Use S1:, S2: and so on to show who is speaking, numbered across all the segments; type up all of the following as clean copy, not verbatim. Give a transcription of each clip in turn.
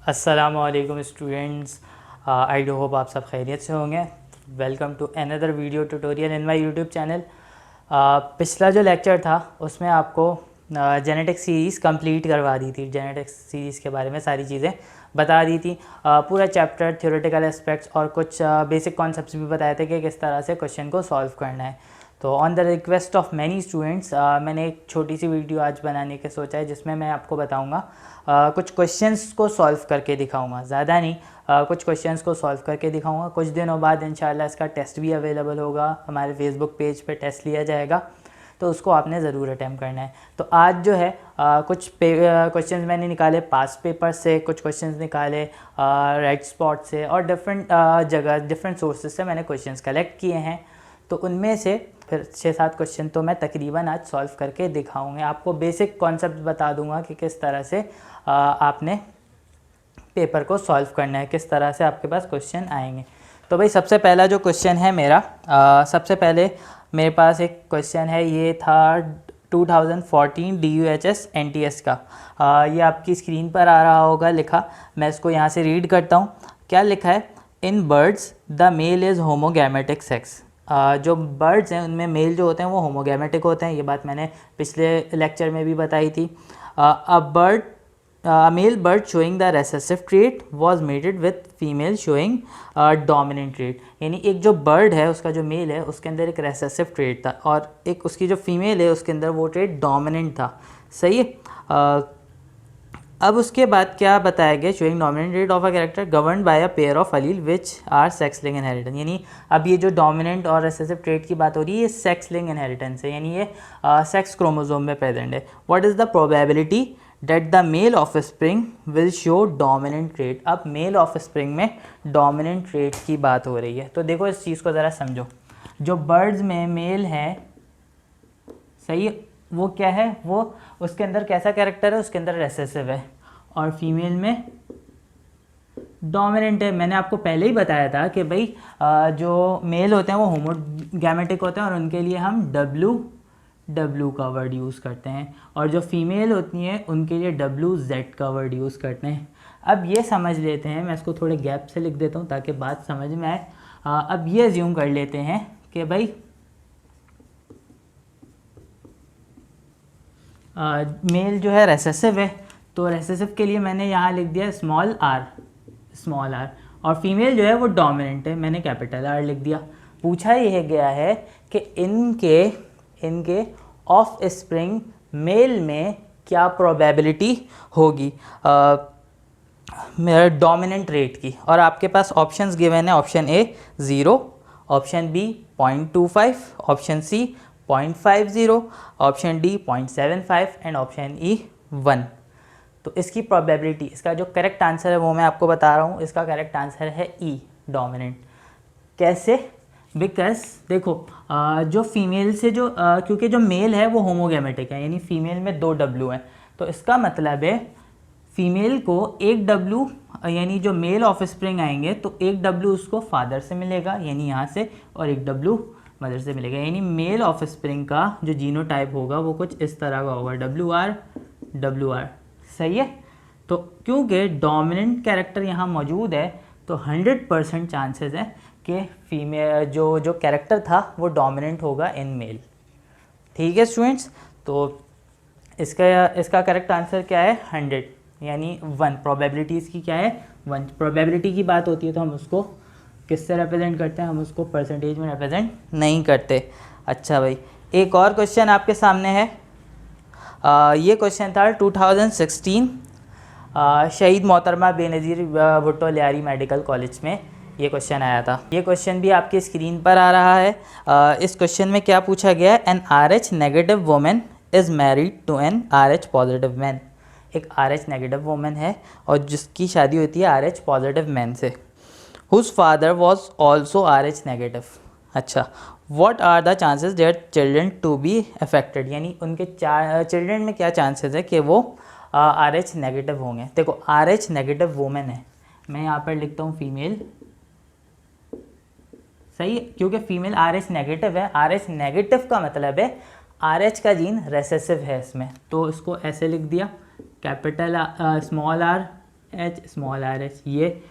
S1: अस्सलामुअलैकुम students, I do hope आप सब खैरियत से होंगे। Welcome to another video tutorial in my YouTube channel. पिछला जो लेक्चर था उसमें आपको जेनेटिक्स सीरीज़ कंप्लीट करवा दी थी। जेनेटिक्स सीरीज़ के बारे में सारी चीज़ें बता दी थी, पूरा चैप्टर, थ्योरेटिकल एस्पेक्ट्स और कुछ बेसिक कॉन्सेप्ट्स भी बताए थे कि किस तरह से क्वेश्चन को सॉल्व करना है। तो on the request of many students मैंने एक छोटी सी वीडियो आज बनाने का सोचा है, जिसमें मैं आपको बताऊंगा कुछ क्वेश्चंस को सॉल्व करके दिखाऊंगा। ज़्यादा नहीं, कुछ क्वेश्चंस को सॉल्व करके दिखाऊंगा। कुछ दिनों बाद इंशाल्लाह इसका टेस्ट भी अवेलेबल होगा, हमारे फेसबुक पेज पे टेस्ट लिया जाएगा, तो उसको आपने ज़रूर अटैम्प्ट करना है। तो आज जो है कुछ क्वेश्चंस मैंने निकाले पास पेपर से, कुछ क्वेश्चंस निकाले राइट स्पॉट से, और डिफरेंट जगह डिफरेंट सोर्सेज से मैंने क्वेश्चंस कलेक्ट किए हैं। तो उनमें से फिर 6-7 क्वेश्चन तो मैं तकरीबन आज सॉल्व करके दिखाऊंगा। आपको बेसिक कॉन्सेप्ट बता दूंगा कि किस तरह से आपने पेपर को सॉल्व करना है, किस तरह से आपके पास क्वेश्चन आएंगे। तो भाई सबसे पहला जो क्वेश्चन है मेरा, सबसे पहले मेरे पास एक क्वेश्चन है, ये था 2014 DUHS NTS का। ये आपकी स्क्रीन पर आ रहा होगा लिखा, मैं इसको यहाँ से रीड करता हूँ। क्या लिखा है? In birds the male is homogametic sex. जो बर्ड्स हैं उनमें मेल जो होते हैं वो होमोगैमेटिक होते हैं। ये बात मैंने पिछले लेक्चर में भी बताई थी। A male bird showing the recessive trait was mated with female showing dominant trait। यानी एक जो बर्ड है उसका जो मेल है उसके अंदर एक रेसेसिव ट्रेट था, और एक उसकी जो फीमेल है उसके अंदर वो ट्रेट डोमिनेंट था। सही है। अब उसके बाद क्या बताया गया? Showing dominant trait of a character governed by a pair of allele which are sex link inheritance. यानी अब ये जो डोमिनेंट और रेसेसिव ट्रेट की बात हो रही है, ये सेक्स लिंक इनहेरिटेंस है, यानी ये सेक्स क्रोमोसोम में प्रेजेंट है। What is the probability that the male offspring will show dominant trait. अब मेल ऑफस्प्रिंग में डोमिनेंट ट्रेट की बात हो रही है, तो देखो इस चीज़ को ज़रा समझो। जो बर्ड्स में मेल है, सही है, वो क्या है, वो उसके अंदर कैसा कैरेक्टर है, उसके अंदर रेसेसिव है, और फीमेल में डोमिनेंट है। मैंने आपको पहले ही बताया था कि भाई जो मेल होते हैं वो होमोगैमेटिक होते हैं और उनके लिए हम डब्ल्यू का वर्ड यूज़ करते हैं, और जो फीमेल होती हैं उनके लिए WZ का वर्ड यूज़ करते हैं। अब ये समझ लेते हैं, मैं इसको थोड़े गैप से लिख देता हूँ ताकि बात समझ में आए। अब ये अज्यूम कर लेते हैं कि भाई मेल जो है रेसेसिव है, तो रेसेसिव के लिए मैंने यहाँ लिख दिया स्मॉल r, और फीमेल जो है वो डोमिनेंट है, मैंने कैपिटल R लिख दिया। पूछा यह गया है कि इनके ऑफ स्प्रिंग मेल में क्या प्रोबेबिलिटी होगी मेरा डोमिनेंट रेट की, और आपके पास ऑप्शंस गिवन है। Option A 0, option B 0.25, option C 0.50, option D 0.75 and option E 1। तो इसकी प्रोबेबिलिटी, इसका जो करेक्ट आंसर है वो मैं आपको बता रहा हूँ। इसका करेक्ट आंसर है ई, डोमिनेंट। कैसे? बिकॉज देखो जो फीमेल से जो क्योंकि जो मेल है वो होमोगैमेटिक है, यानी फीमेल में 2 W हैं, तो इसका मतलब है फीमेल को 1 W, यानी जो मेल ऑफस्प्रिंग आएंगे तो 1 W उसको फादर से मिलेगा, यानी यहाँ से, और 1 W मदर से मिलेगा। यानी मेल ऑफस्प्रिंग का जो जीनोटाइप होगा वो कुछ इस तरह का होगा, WR। सही है। तो क्योंकि डोमिनेंट कैरेक्टर यहाँ मौजूद है तो 100% चांसेस है कि फीमेल जो कैरेक्टर था वो डोमिनेंट होगा इन मेल। ठीक है स्टूडेंट्स, तो इसका करेक्ट आंसर क्या है? 100, यानी 1। प्रोबेबिलिटी इसकी क्या है? 1। प्रोबेबिलिटी की बात होती है तो हम उसको किससे रिप्रेजेंट करते हैं? हम उसको परसेंटेज में रिप्रेजेंट नहीं करते। अच्छा भाई, एक और क्वेश्चन आपके सामने है। ये क्वेश्चन था 2016 शहीद मोहतरमा बेनज़ीर भुट्टो लियारी मेडिकल कॉलेज में ये क्वेश्चन आया था। ये क्वेश्चन भी आपकी स्क्रीन पर आ रहा है। इस क्वेश्चन में क्या पूछा गया है? An RH negative women is married to an RH positive man. एक RH नेगेटिव वुमेन है और जिसकी शादी होती है RH पॉजिटिव मैन से, whose father was also RH negative. अच्छा, what are the chances their children to be affected. यानी उनके चिल्ड्रन में क्या चांसेस है कि वो RH नेगेटिव होंगे। देखो RH नेगेटिव वुमेन है, मैं यहाँ पर लिखता हूँ फीमेल, सही है, क्योंकि फीमेल RH नेगेटिव है। RH नेगेटिव का मतलब है RH का जीन रेसेसिव है इसमें, तो इसको ऐसे लिख दिया, capital small r H small R H, ये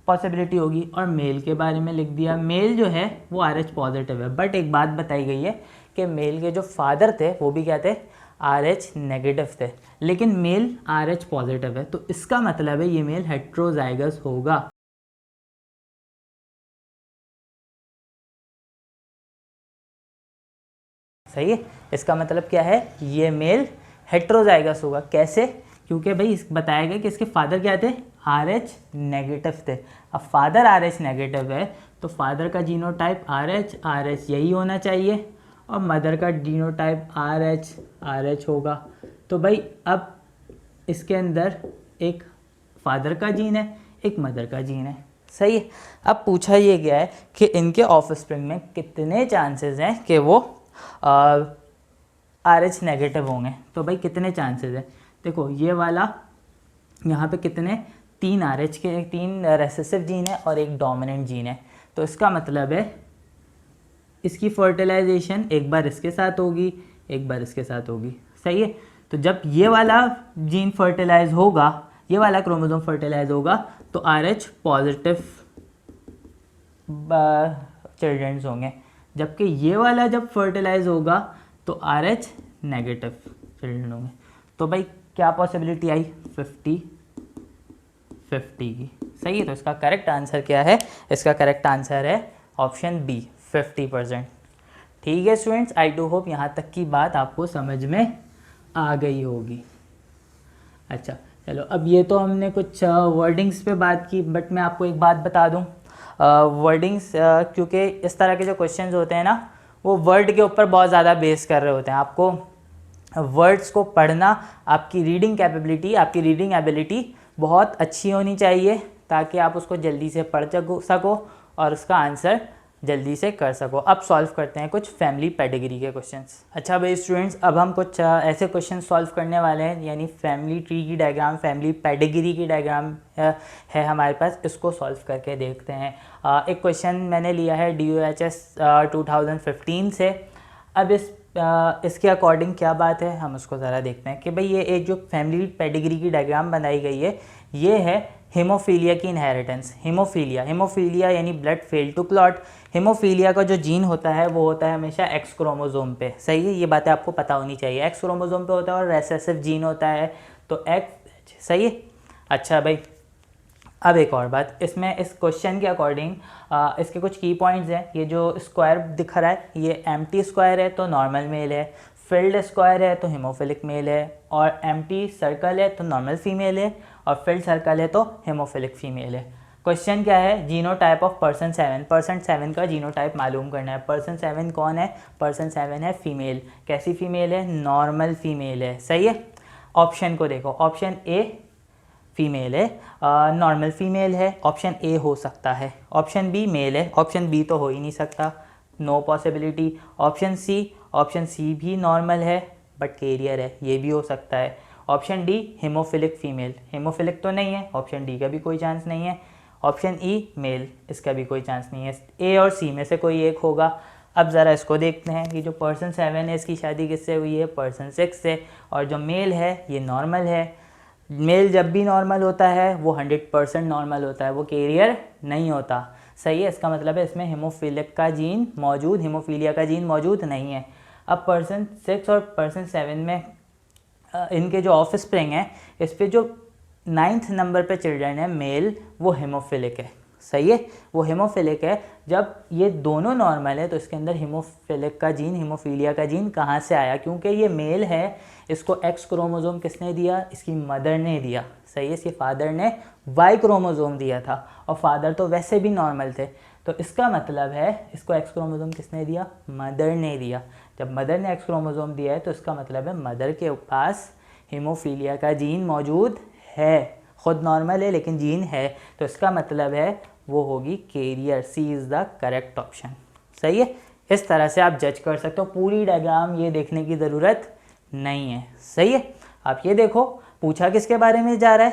S1: पॉसिबिलिटी होगी। और मेल के बारे में लिख दिया, मेल जो है वो आर एच पॉजिटिव है, बट एक बात बताई गई है कि मेल के जो फादर थे वो भी क्या थे, आर एच नेगेटिव थे, लेकिन मेल आर एच पॉजिटिव है, तो इसका मतलब है ये मेल हेट्रोजाइगस होगा। सही है, इसका मतलब क्या है, ये मेल हेट्रोजाइगस होगा। कैसे, क्योंकि भाई बताया गया कि इसके फादर क्या थे, आर एच नेगेटिव थे। अब फादर आर एच नेगेटिव है तो फादर का जीनोटाइप आर एच यही होना चाहिए, और मदर का जीनोटाइप आर एच होगा। तो भाई अब इसके अंदर एक फादर का जीन है, एक मदर का जीन है। सही है, अब पूछा ये गया है कि इनके ऑफस्प्रिंग में कितने चांसेस हैं कि वो आर एच नेगेटिव होंगे। तो भाई कितने चांसेस हैं, देखो ये वाला यहाँ पे कितने, 3 आर एच के 3 रेसेसिव जीन है और एक डोमिनेंट जीन है। तो इसका मतलब है इसकी फर्टिलाइजेशन एक बार इसके साथ होगी, एक बार इसके साथ होगी। सही है, तो जब ये वाला जीन फर्टिलाइज होगा, ये वाला क्रोमोसोम फर्टिलाइज होगा, तो आर एच पॉजिटिव चिल्ड्रंस होंगे, जबकि ये वाला जब फर्टिलाइज होगा तो आर एच नेगेटिव चिल्ड्रन होंगे। तो भाई क्या पॉसिबिलिटी आई, 50-50 की। सही है, तो इसका करेक्ट आंसर क्या है, इसका करेक्ट आंसर है ऑप्शन बी, 50%। ठीक है स्टूडेंट्स, आई डू होप यहाँ तक की बात आपको समझ में आ गई होगी। अच्छा चलो, अब ये तो हमने कुछ वर्डिंग्स पे बात की, बट मैं आपको एक बात बता दूँ, वर्डिंग्स क्योंकि इस तरह के जो क्वेश्चंस होते हैं ना, वो वर्ड के ऊपर बहुत ज़्यादा बेस कर रहे होते हैं। आपको वर्ड्स को पढ़ना, आपकी रीडिंग कैपेबिलिटी, आपकी रीडिंग एबिलिटी बहुत अच्छी होनी चाहिए, ताकि आप उसको जल्दी से पढ़ सको और उसका आंसर जल्दी से कर सको। अब सॉल्व करते हैं कुछ फैमिली पेडिग्री के क्वेश्चंस। अच्छा भाई स्टूडेंट्स, अब हम कुछ ऐसे क्वेश्चन सॉल्व करने वाले हैं, यानी फैमिली ट्री की डायग्राम, फैमिली पेडिग्री की डायग्राम है हमारे पास, इसको सॉल्व करके देखते हैं। एक क्वेश्चन मैंने लिया है DOHS 2015 से। अब इसके अकॉर्डिंग क्या बात है, हम उसको ज़रा देखते हैं कि भाई ये एक जो फैमिली पेडिग्री की डायग्राम बनाई गई है, ये है हीमोफीलिया की इनहेरिटेंस। हीमोफीलिया यानी blood fail to clot. Haemophilia का जो जीन होता है वो होता है हमेशा एक्स क्रोमोसोम पे। सही है, ये बातें आपको पता होनी चाहिए। एक्स क्रोमोसोम पे होता है और रेसेसिव जीन होता है, तो एक्स। सही है, अच्छा भाई अब एक और बात, इसमें इस क्वेश्चन के अकॉर्डिंग इसके कुछ की पॉइंट्स हैं। ये जो स्क्वायर दिख रहा है ये एम्प्टी स्क्वायर है तो नॉर्मल मेल है, फिल्ड स्क्वायर है तो हीमोफिलिक मेल है, और एम्प्टी सर्कल है तो नॉर्मल फीमेल है, और फिल्ड सर्कल है तो हीमोफिलिक फीमेल है। क्वेश्चन क्या है, जीनोटाइप ऑफ पर्सन 7। पर्सन 7 का जीनोटाइप मालूम करना है। पर्सन 7 कौन है, पर्सन 7 है फीमेल। कैसी फीमेल है, नॉर्मल फीमेल है। सही है, ऑप्शन को देखो, ऑप्शन ए फीमेल है, नॉर्मल फीमेल है, ऑप्शन ए हो सकता है। ऑप्शन बी मेल है, ऑप्शन बी तो हो ही नहीं सकता, नो पॉसिबिलिटी। ऑप्शन सी भी नॉर्मल है बट कैरियर है, ये भी हो सकता है। Option D haemophilic female, haemophilic तो नहीं है, ऑप्शन डी का भी कोई चांस नहीं है। ऑप्शन ई मेल, इसका भी कोई चांस नहीं है। ए और सी में से कोई एक होगा। अब ज़रा इसको देखते हैं कि जो पर्सन 7 है इसकी शादी किससे हुई है, पर्सन 6 से, और जो मेल है ये नॉर्मल है। मेल जब भी नॉर्मल होता है वो 100% नॉर्मल होता है, वो कैरियर नहीं होता। सही है, इसका मतलब है इसमें हीमोफिलिक का जीन मौजूद, हीमोफीलिया का जीन मौजूद नहीं है। अब पर्सन 6 और पर्सन 7 में इनके जो ऑफ स्प्रिंग है, इस पर जो 9th नंबर पे चिल्ड्रन है मेल, वो हीमोफिलिक है। सही है, वो हीमोफिलिक है। जब ये दोनों नॉर्मल है तो इसके अंदर हीमोफिलिक का जीन, हीमोफीलिया का जीन कहाँ से आया, क्योंकि ये मेल है, इसको एक्स क्रोमोसोम किसने दिया, इसकी मदर ने दिया। सही है, इसके फादर ने वाई क्रोमोसोम दिया था, और फादर तो वैसे भी नॉर्मल थे, तो इसका मतलब है इसको एक्स क्रोमोसोम किसने दिया, मदर ने दिया। जब मदर ने एक्स क्रोमोसोम दिया है तो इसका मतलब है मदर के पास हीमोफीलिया का जीन मौजूद है, खुद नॉर्मल है लेकिन जीन है, तो इसका मतलब है वो होगी carrier. C is the correct option. सही है, इस तरह से आप जज कर सकते हो, पूरी डायग्राम ये देखने की ज़रूरत नहीं है। सही है, आप ये देखो पूछा किसके बारे में जा रहा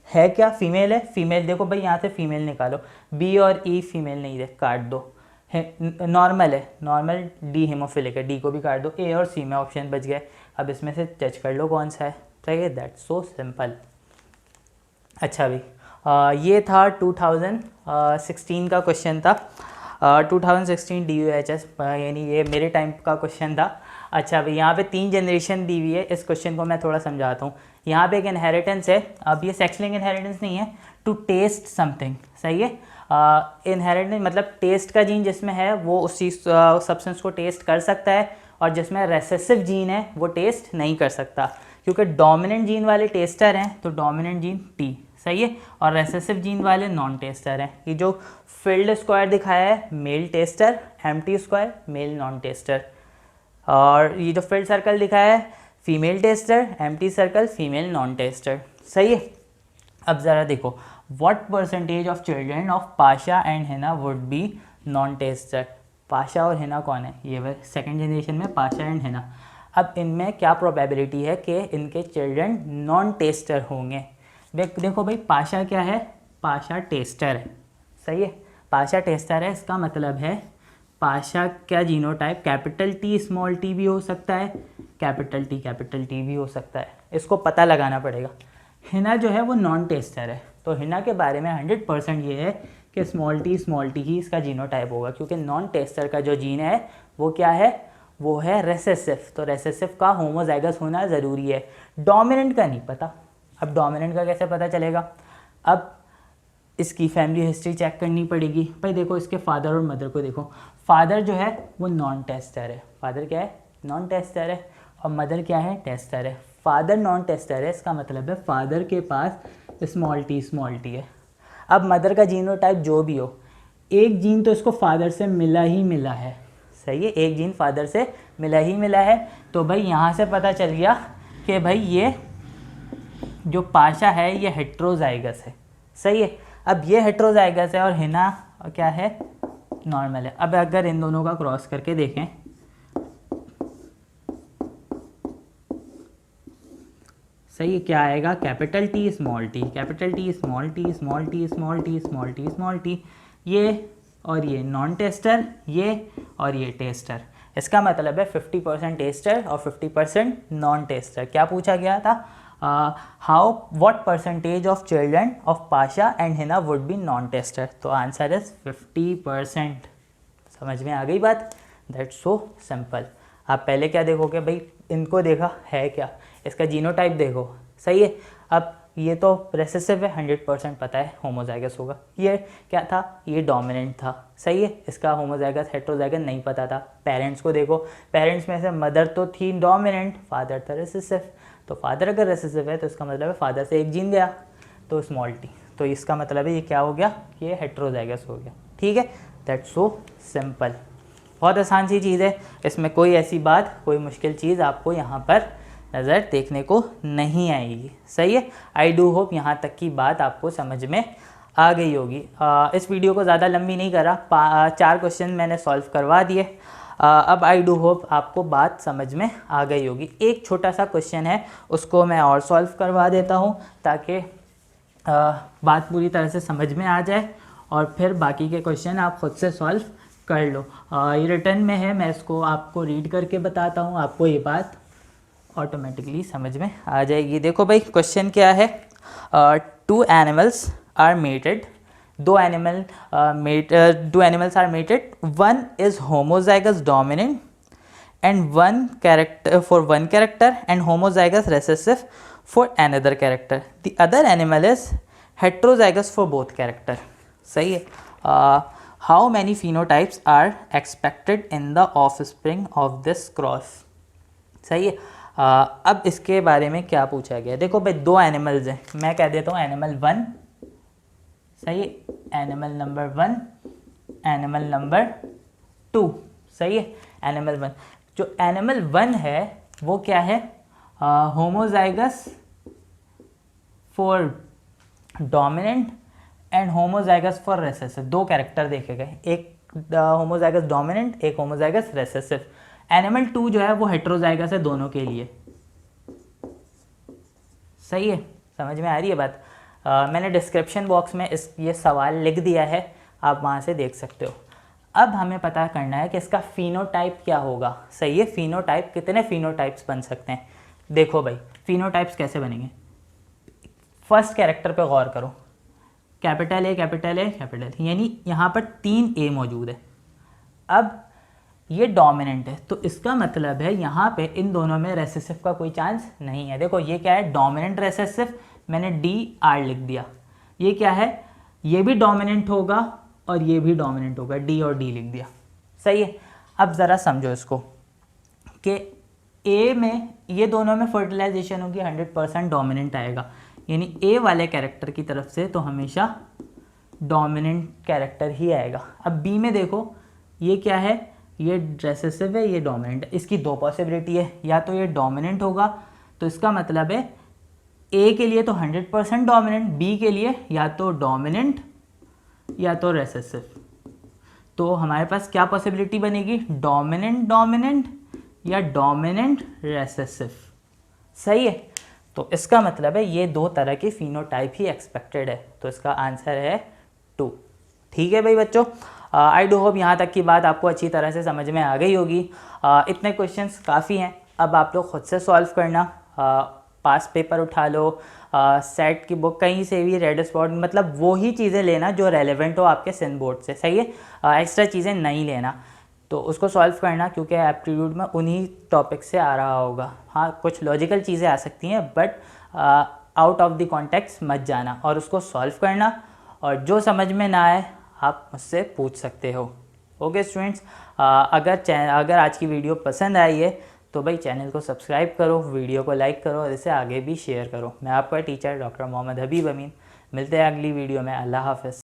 S1: है क्या, फीमेल है, फीमेल देखो भाई यहाँ से फीमेल निकालो, बी और ई फीमेल नहीं है, काट दो। नॉर्मल है, नॉर्मल डी हीमोफिलिक है, डी को भी काट दो। ए और सी में ऑप्शन बच गए, अब इसमें से जज कर लो कौन सा है। सही है, दैट्स सो सिंपल। अच्छा भाई, ये था 2016 का क्वेश्चन था, 2016 DUHS, यानी ये मेरे टाइम का क्वेश्चन था। अच्छा भाई, यहाँ पे 3 जनरेशन दी हुई है। इस क्वेश्चन को मैं थोड़ा समझाता हूँ। यहाँ पे एक इनहेरिटेंस है, अब ये सेक्स लिंक इनहेरिटेंस नहीं है, टू टेस्ट समथिंग, सही है। इनहेरिटेंस मतलब टेस्ट का जीन जिसमें है वो उस चीज़ सब्सटेंस को टेस्ट कर सकता है, और जिसमें रेसेसिव जीन है वो टेस्ट नहीं कर सकता, क्योंकि डोमिनेंट जीन वाले टेस्टर हैं तो डोमिनेंट जीन टी, सही है, और रेसेसिव जीन वाले नॉन टेस्टर हैं। ये जो फिल्ड स्क्वायर दिखाया है male taster, empty square male non taster, और ये जो फिल्ड सर्कल दिखाया है female taster, empty circle female non taster, सही है। अब ज़रा देखो, what percentage of children of Pasha and Hina would be non taster. Pasha और हिना कौन है? ये वह सेकेंड जनरेशन में पाशा एंड हिना। अब इनमें क्या प्रोबेबिलिटी है कि इनके चिल्ड्रन नॉन टेस्टर होंगे? देखो भाई, पाशा क्या है? पाशा टेस्टर है, सही है, पाशा टेस्टर है। इसका मतलब है पाशा क्या genotype capital T small T भी हो सकता है, कैपिटल टी भी हो सकता है, इसको पता लगाना पड़ेगा। हिना जो है वो नॉन टेस्टर है, तो हिना के बारे में 100% ये है कि स्मॉल टी ही इसका जीनोटाइप होगा, क्योंकि नॉन टेस्टर का जो जीन है वो क्या है? वो है रेसेसिव, तो रेसेसिव का होमोजाइगस होना ज़रूरी है। डोमिनेंट का नहीं पता। अब डोमिनेंट का कैसे पता चलेगा? अब इसकी फैमिली हिस्ट्री चेक करनी पड़ेगी। भाई देखो, इसके फादर और मदर को देखो। फादर जो है वो नॉन टेस्टर है, फादर क्या है? नॉन टेस्टर है, और मदर क्या है? टेस्टर है। फादर नॉन टेस्टर है, इसका मतलब है फादर के पास स्मॉल टी है। अब मदर का जीनोटाइप जो भी हो, एक जीन तो इसको फादर से मिला ही मिला है, सही है, एक जीन फादर से मिला ही मिला है। तो भाई यहाँ से पता चल गया कि भाई ये जो पाशा है ये हेट्रोजाइगस है, सही है। अब ये हेट्रोजाइगस है और हिना क्या है? नॉर्मल है। अब अगर इन दोनों का क्रॉस करके देखें, सही है, क्या आएगा? Capital T small T, capital T small T, small T small T, small T small T, ये और ये नॉन टेस्टर, ये और ये टेस्टर। इसका मतलब है 50% टेस्टर और 50% नॉन टेस्टर। क्या पूछा गया था? What percentage of children of Pasha and Hina would be non tester? तो आंसर इज 50%। समझ में आ गई बात? That's so simple. आप पहले क्या देखोगे भाई? इनको देखा है क्या, इसका जीनोटाइप देखो, सही है। अब ये तो रेसेसिव है, 100% पता है होमोजाइगस होगा। ये क्या था? ये डोमिनेंट था, सही है। इसका होमोजाइगस हेट्रोजाइगस नहीं पता था। पेरेंट्स को देखो, पेरेंट्स में से मदर तो थी डोमिनेंट, फादर था रेसेसिव। तो फादर अगर रेसेसिव है तो इसका मतलब है फादर से एक जीन गया, तो स्मॉल टी, तो इसका मतलब है ये क्या हो गया? ये हेट्रोजाइगस हो गया, ठीक है। दैट्स सो सिंपल, बहुत आसान सी चीज़ है, इसमें कोई ऐसी बात, कोई मुश्किल चीज़ आपको यहाँ पर नज़र देखने को नहीं आएगी, सही है। आई डू होप यहाँ तक की बात आपको समझ में आ गई होगी। इस वीडियो को ज़्यादा लंबी नहीं करा, 4 क्वेश्चन मैंने सॉल्व करवा दिए। अब आई डू होप आपको बात समझ में आ गई होगी। एक छोटा सा क्वेश्चन है, उसको मैं और सॉल्व करवा देता हूँ ताकि बात पूरी तरह से समझ में आ जाए, और फिर बाकी के क्वेश्चन आप खुद से सॉल्व कर लो। ये रिटर्न में है, मैं इसको आपको रीड करके बताता हूँ, आपको ये बात ऑटोमेटिकली समझ में आ जाएगी। देखो भाई, क्वेश्चन क्या है? 2 animals are mated, 2 animals are mated, 1 is homozygous dominant and one character for one character and homozygous recessive for another character. The other animal is heterozygous for both character. सही है। How many phenotypes are expected in the offspring of this cross? सही है। अब इसके बारे में क्या पूछा गया? देखो भाई, 2 एनिमल्स हैं, मैं कह देता हूँ एनिमल 1, सही है, एनिमल नंबर 1, एनिमल नंबर 2, सही है। एनिमल 1, जो एनिमल 1 है वो क्या है? Homozygous for dominant and homozygous for recessive. 2 character देखे गए, एक होमोजाइगस डोमिनेंट, एक होमोजाइगस रेसेसिव। एनिमल 2 जो है वो हेट्रोजाइगस है दोनों के लिए, सही है। समझ में आ रही है बात? मैंने डिस्क्रिप्शन बॉक्स में ये सवाल लिख दिया है, आप वहाँ से देख सकते हो। अब हमें पता करना है कि इसका फिनोटाइप क्या होगा, सही है। फिनोटाइप, कितने फिनोटाइप्स बन सकते हैं? देखो भाई, फिनोटाइप्स कैसे बनेंगे? फर्स्ट कैरेक्टर पे गौर करो, capital A capital A capital, यानी यहाँ पर 3 ए मौजूद है। अब ये डोमिनेंट है, तो इसका मतलब है यहाँ पे इन दोनों में रेसेसिव का कोई चांस नहीं है। देखो ये क्या है, डोमिनेंट रेसेसिव, मैंने डी आर लिख दिया। ये क्या है, ये भी डोमिनेंट होगा और ये भी डोमिनेंट होगा, डी और डी लिख दिया। सही है। अब ज़रा समझो इसको कि ए में ये दोनों में फर्टिलाइजेशन होगी, 100% डोमिनेंट आएगा, यानी ए वाले कैरेक्टर की तरफ से तो हमेशा डोमिनेंट कैरेक्टर ही आएगा। अब बी में देखो ये क्या है, ये रेसेसिव है, ये डोमिनेंट है। इसकी 2 पॉसिबिलिटी है, या तो ये डोमिनेंट होगा, तो इसका मतलब है ए के लिए तो 100% डोमिनेंट, बी के लिए या तो डोमिनेंट या तो रेसेसिव। तो हमारे पास क्या पॉसिबिलिटी बनेगी, डोमिनेंट डोमिनेंट या डोमिनेंट रेसेसिव। सही है। तो इसका मतलब है ये 2 तरह की फिनोटाइप ही एक्सपेक्टेड है, तो इसका आंसर है 2। ठीक है भाई बच्चों, आई डू होप यहाँ तक की बात आपको अच्छी तरह से समझ में आ गई होगी। इतने क्वेश्चंस काफ़ी हैं, अब आप लोग खुद से सॉल्व करना। पास पेपर उठा लो, सेट की बुक कहीं से भी, रेड स्पॉट, मतलब वो ही चीज़ें लेना जो रेलेवेंट हो आपके सिंध बोर्ड से। सही है, एक्स्ट्रा चीज़ें नहीं लेना, तो उसको सॉल्व करना, क्योंकि एप्टीट्यूड में उन्हीं टॉपिक से आ रहा होगा। हाँ, कुछ लॉजिकल चीज़ें आ सकती हैं, but out of the context मत जाना और उसको सॉल्व करना, और जो समझ में ना आए आप मुझसे पूछ सकते हो। ओके स्टूडेंट्स, अगर आज की वीडियो पसंद आई है तो भाई चैनल को सब्सक्राइब करो, वीडियो को लाइक करो और इसे आगे भी शेयर करो। मैं आपका टीचर डॉक्टर मोहम्मद हबीब अमीन, मिलते हैं अगली वीडियो में। अल्लाह हाफ़िज़।